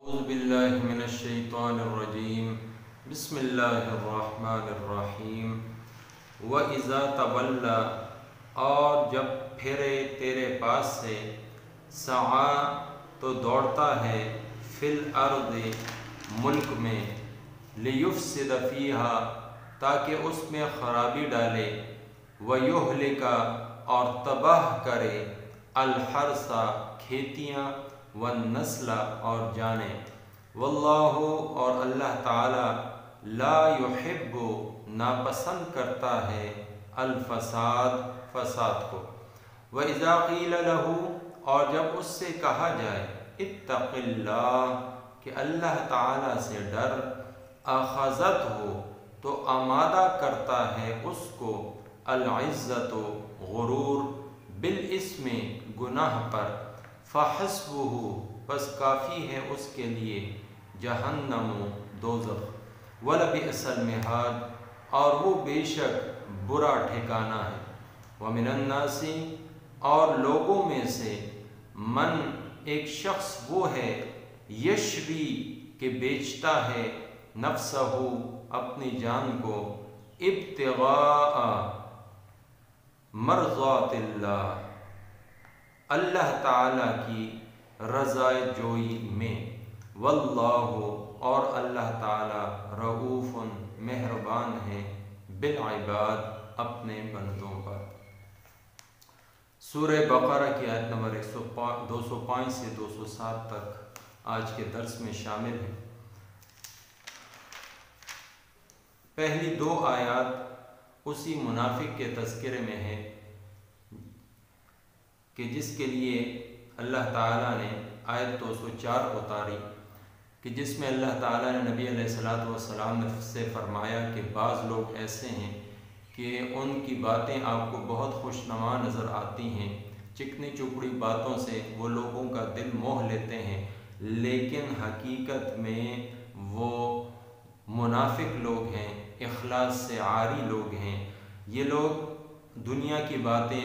اعوذ باللہ من الشیطان الرجیم بسم اللہ الرحمن الرحیم وَإِذَا تَوَلَّى اور جب پھرے تیرے پاس سے سعیٰ تو دوڑتا ہے فی الارض ملک میں لیفسد فیہا تاکہ اس میں خرابی ڈالے وَيُهْلِكَ اور تباہ کرے الحرث کھیتیاں والنسل اور جانیں واللہ اور اللہ تعالی لا یحب ناپسند کرتا ہے الفساد فساد کو وَإِذَا قِيلَ لَهُ اور جب اس سے کہا جائے اتق اللہ کہ اللہ تعالی سے ڈر اخذت ہو تو آمادہ کرتا ہے اس کو العزت غرور بالاسم گناہ پر فحسبہ بس کافی ہے اس کے لیے جہنم دوزخ ولبئس المہاد اور وہ بے شک برا ٹھکانہ ہے ومن الناس اور لوگوں میں سے من ایک شخص وہ ہے یشری کہ بیچتا ہے نفسہ اپنی جان کو ابتغاء مرضات اللہ اللہ تعالی کی رضا جوئی میں واللہ اور اللہ تعالی رؤوف مہربان ہے بالعباد اپنے بندوں پر۔ سورہ بقرہ کی آیت نمبر 205 سے 207 تک آج کے درس میں شامل ہے۔ پہلی دو آیات اسی منافق کے تذکرے میں ہے کہ جس کے لیے اللہ تعالیٰ نے آیت 204 اتاری کہ جس میں اللہ تعالیٰ نے نبی علیہ السلام سے فرمایا کہ بعض لوگ ایسے ہیں کہ ان کی باتیں آپ کو بہت خوشنما نظر آتی ہیں، چکنی چپڑی باتوں سے وہ لوگوں کا دل موہ لیتے ہیں، لیکن حقیقت میں وہ منافق لوگ ہیں، اخلاص سے عاری لوگ ہیں۔ یہ لوگ دنیا کی باتیں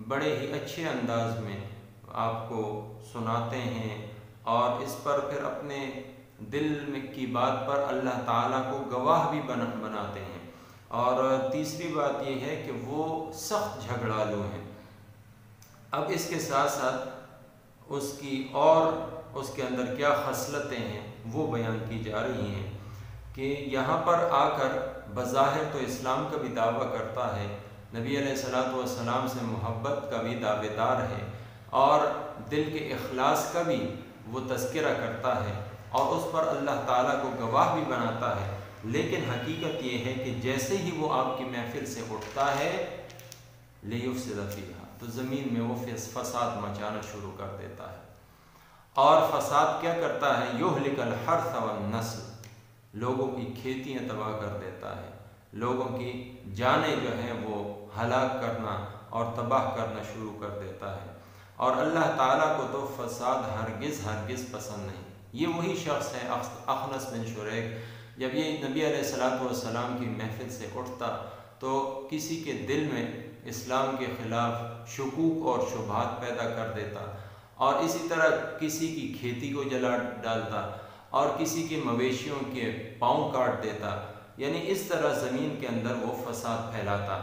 بڑے ہی اچھے انداز میں آپ کو سناتے ہیں اور اس پر پھر اپنے دل کی بات پر اللہ تعالیٰ کو گواہ بھی بناتے ہیں۔ اور تیسری بات یہ ہے کہ وہ سخت جھگڑالو ہیں۔ اب اس کے ساتھ ساتھ اس کی اور اس کے اندر کیا خصلتیں ہیں وہ بیان کی جا رہی ہیں کہ یہاں پر آ کر بظاہر تو اسلام کا بھی دعویٰ کرتا ہے، نبی علیہ السلام سے محبت کا بھی دعوے دار ہے اور دل کے اخلاص کا بھی وہ تذکرہ کرتا ہے اور اس پر اللہ تعالیٰ کو گواہ بھی بناتا ہے، لیکن حقیقت یہ ہے کہ جیسے ہی وہ آپ کی محفل سے اٹھتا ہے لیفسد فیہا تو زمین میں وہ فساد مچانا شروع کر دیتا ہے۔ اور فساد کیا کرتا ہے؟ یہلک الحرث والنسل لوگوں کی کھیتیاں تباہ کر دیتا ہے، لوگوں کی جانیں جو ہیں وہ ہلاک کرنا اور تباہ کرنا شروع کر دیتا ہے۔ اور اللہ تعالیٰ کو تو فساد ہرگز پسند نہیں۔ یہ وہی شخص ہے اخنس بن شریک، جب یہ نبی علیہ السلام کی محفل سے اٹھتا تو کسی کے دل میں اسلام کے خلاف شکوک اور شبہات پیدا کر دیتا اور اسی طرح کسی کی کھیتی کو جلا ڈالتا اور کسی کے مویشیوں کے پاؤں کاٹ دیتا، یعنی اس طرح زمین کے اندر وہ فساد پھیلاتا۔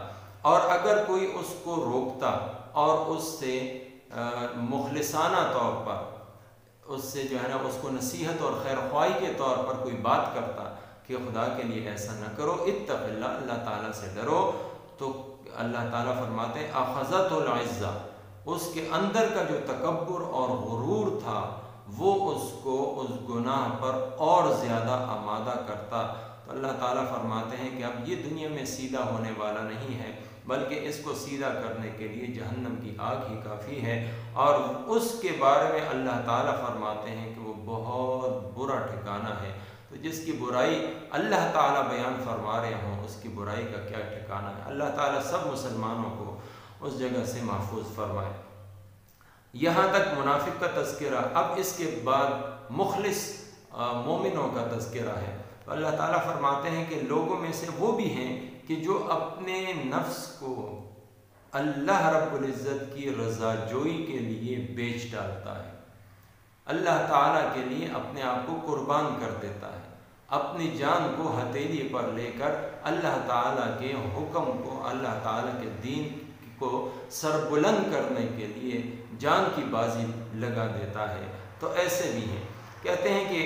اور اگر کوئی اس کو روکتا اور اس سے مخلصانہ طور پر اس سے جو ہے نا اس کو نصیحت اور خیر خواہی کے طور پر کوئی بات کرتا کہ خدا کے لیے ایسا نہ کرو، اتق اللہ، اللہ تعالیٰ سے ڈرو، تو اللہ تعالیٰ فرماتے ہیں اخذت العزہ اس کے اندر کا جو تکبر اور غرور تھا وہ اس کو اس گناہ پر اور زیادہ آمادہ کرتا۔ تو اللہ تعالیٰ فرماتے ہیں کہ اب یہ دنیا میں سیدھا ہونے والا نہیں ہے، بلکہ اس کو سیدھا کرنے کے لیے جہنم کی آگ ہی کافی ہے۔ اور اس کے بارے میں اللہ تعالیٰ فرماتے ہیں کہ وہ بہت برا ٹھکانہ ہے۔ تو جس کی برائی اللہ تعالیٰ بیان فرما رہے ہوں اس کی برائی کا کیا ٹھکانہ ہے؟ اللہ تعالیٰ سب مسلمانوں کو اس جگہ سے محفوظ فرمائے۔ یہاں تک منافق کا تذکرہ، اب اس کے بعد مخلص مومنوں کا تذکرہ ہے۔ تو اللہ تعالیٰ فرماتے ہیں کہ لوگوں میں سے وہ بھی ہیں کہ جو اپنے نفس کو اللہ رب العزت کی رضا جوئی کے لیے بیچ ڈالتا ہے، اللہ تعالیٰ کے لیے اپنے آپ کو قربان کر دیتا ہے، اپنی جان کو ہتھیلی پر لے کر اللہ تعالیٰ کے حکم کو، اللہ تعالیٰ کے دین کو سربلند کرنے کے لیے جان کی بازی لگا دیتا ہے۔ تو ایسے بھی ہیں، کہتے ہیں کہ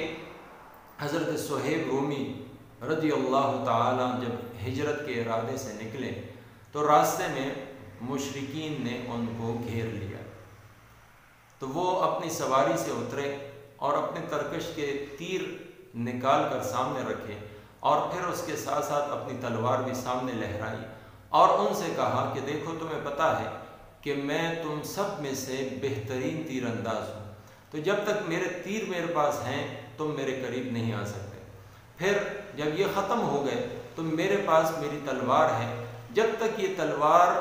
حضرت صہیب رومی رضی اللہ تعالیٰ جب ہجرت کے ارادے سے نکلے تو راستے میں مشرکین نے ان کو گھیر لیا، تو وہ اپنی سواری سے اترے اور اپنے ترکش کے تیر نکال کر سامنے رکھے، اور پھر اس کے ساتھ ساتھ اپنی تلوار بھی سامنے لہرائی، اور ان سے کہا کہ دیکھو تمہیں پتہ ہے کہ میں تم سب میں سے بہترین تیر انداز ہوں، تو جب تک میرے تیر میرے پاس ہیں تم میرے قریب نہیں آ سکتے، پھر جب یہ ختم ہو گئے تو میرے پاس میری تلوار ہے، جب تک یہ تلوار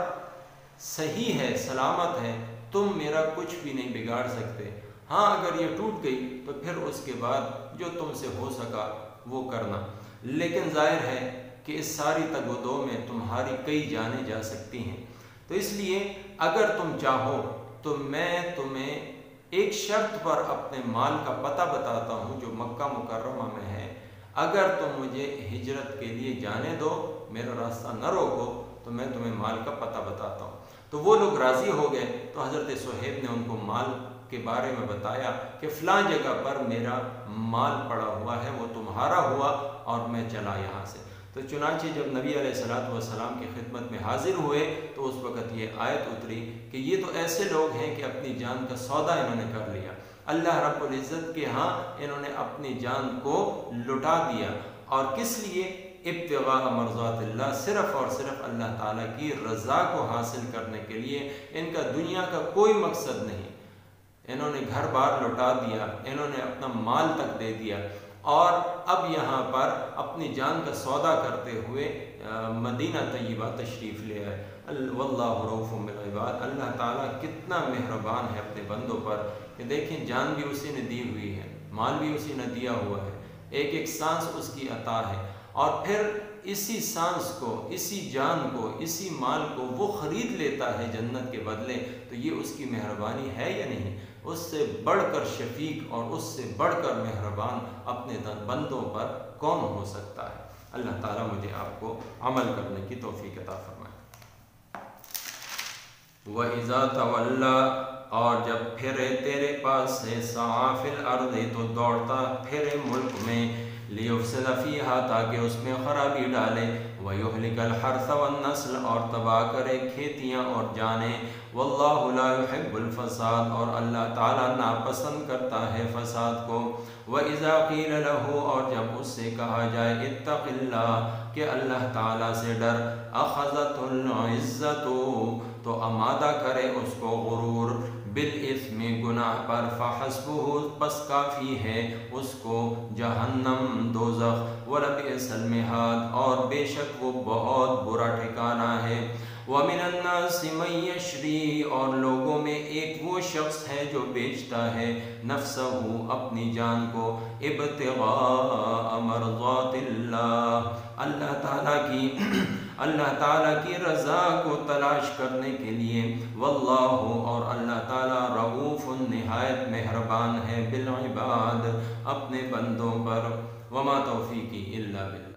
صحیح ہے، سلامت ہے، تم میرا کچھ بھی نہیں بگاڑ سکتے، ہاں اگر یہ ٹوٹ گئی تو پھر اس کے بعد جو تم سے ہو سکا وہ کرنا، لیکن ظاہر ہے کہ اس ساری تگ و دو میں تمہاری کئی جانیں جا سکتی ہیں، تو اس لیے اگر تم چاہو تو میں تمہیں ایک شرط پر اپنے مال کا پتہ بتاتا ہوں جو مکہ مکرمہ میں ہے، اگر تم مجھے ہجرت کے لیے جانے دو، میرا راستہ نہ روکو، تو میں تمہیں مال کا پتہ بتاتا ہوں۔ تو وہ لوگ راضی ہو گئے، تو حضرت صہیب نے ان کو مال کے بارے میں بتایا کہ فلاں جگہ پر میرا مال پڑا ہوا ہے، وہ تمہارا ہوا اور میں چلا یہاں سے۔ تو چنانچہ جب نبی علیہ السلام کی خدمت میں حاضر ہوئے تو اس وقت یہ آیت اتری کہ یہ تو ایسے لوگ ہیں کہ اپنی جان کا سودا انہوں نے کر لیا، اللہ رب العزت کے ہاں انہوں نے اپنی جان کو لٹا دیا، اور کس لیے؟ ابتغاء مرضات اللہ، صرف اور صرف اللہ تعالیٰ کی رضا کو حاصل کرنے کے لیے، ان کا دنیا کا کوئی مقصد نہیں، انہوں نے گھر بار لٹا دیا، انہوں نے اپنا مال تک دے دیا، اور اب یہاں پر اپنی جان کا سودا کرتے ہوئے مدینہ طیبہ تشریف لے آئے۔ واللہ رؤوف بالعباد، اللہ تعالیٰ کتنا مہربان ہے اپنے بندوں پر، کہ دیکھیں جان بھی اسی نے دی ہوئی ہے، مال بھی اسی نے دیا ہوا ہے، ایک ایک سانس اس کی عطا ہے، اور پھر اسی سانس کو، اسی جان کو، اسی مال کو وہ خرید لیتا ہے جنت کے بدلے، تو یہ اس کی مہربانی ہے یا نہیں؟ اس سے بڑھ کر شفیق اور اس سے بڑھ کر مہربان اپنے بندوں پر کون ہو سکتا ہے؟ اللہ تعالیٰ مجھے آپ کو عمل کرنے کی توفیق عطا فرمائے۔ وَإِذَا تَوَلَّى، اور جب پھرے تیرے پاس سے، سعیٰ فی الارض، تو دوڑتا پھرے ملک میں، لیفسد فیہا، تاکہ اس میں خرابی ڈالے، ویہلک الحرث والنسل، اور تباہ کرے کھیتیاں اور جانیں، واللہ لا یحب الفساد، اور اللہ تعالیٰ ناپسند کرتا ہے فساد کو۔ وَإِذَا قِیلَ لَهُ، اور جب اس سے کہا جائے اتق اللہ، کہ اللہ تعالیٰ سے ڈر، اخذت العزت، تو امادہ کرے اس کو غرور، بالاثم، گناہ پر، فحسبہ، بس کافی ہے اس کو جہنم، دوزخ، ولبئس المہاد، اور بے شک وہ بہت برا ٹھکانہ ہے۔ وَمِنَ النَّاسِ مَن يَشْرِي، اور لوگوں میں ایک وہ شخص ہے جو بیچتا ہے نفسہ، اپنی جان کو، ابتغاء مرضات اللہ، اللہ تعالیٰ کی رضا کو تلاش کرنے کے لیے، واللہ، اور اللہ تعالیٰ رؤوف، نہایت مہربان ہے، بالعباد، اپنے بندوں پر۔ وما توفیقی الا باللہ۔